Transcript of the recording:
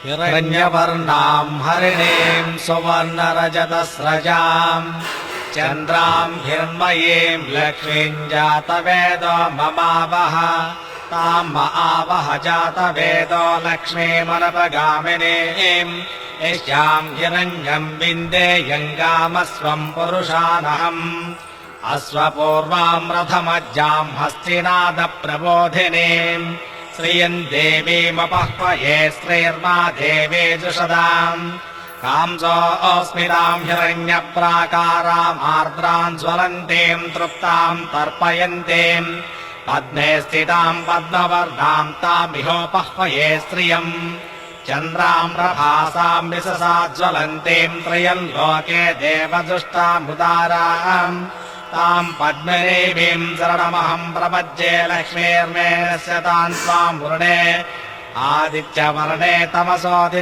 हिरण्यवर्णाम् हरिणीम् सुवर्णरजतस्रजाम् चन्द्राम् हिरण्मयीम् लक्ष्मीम् जातवेदो ममावह ताम् आवह जातवेदो लक्ष्मीमनपगामिनीम् यस्याम् हिरण्यम् विन्देयम् गामस्वम् पुरुषानहम् अश्वपूर्वाम् रथमज्जाम् हस्तिनादप्रबोधिनीम् श्रियम् देवीमपह्वये श्रीर्मा देवी जुषदाम् कांसोऽस्मिताम् हिरण्यप्राकारामार्द्राम् ज्वलन्तीम् तृप्ताम् तर्पयन्तीम् पद्मे स्थिताम् पद्मवर्णाम् तामिहोपह्वये श्रियम् चन्द्राम् प्रभासाम् विशसा ज्वलन्तीम् त्रयम् लोके देवदुष्टामुदाराम् ताम् पद्मदेवीम् शरणमहम् प्रपद्ये लक्ष्मीर्मे नश्यताम् त्वाम् वृणे आदित्यवर्णे तमसोऽधि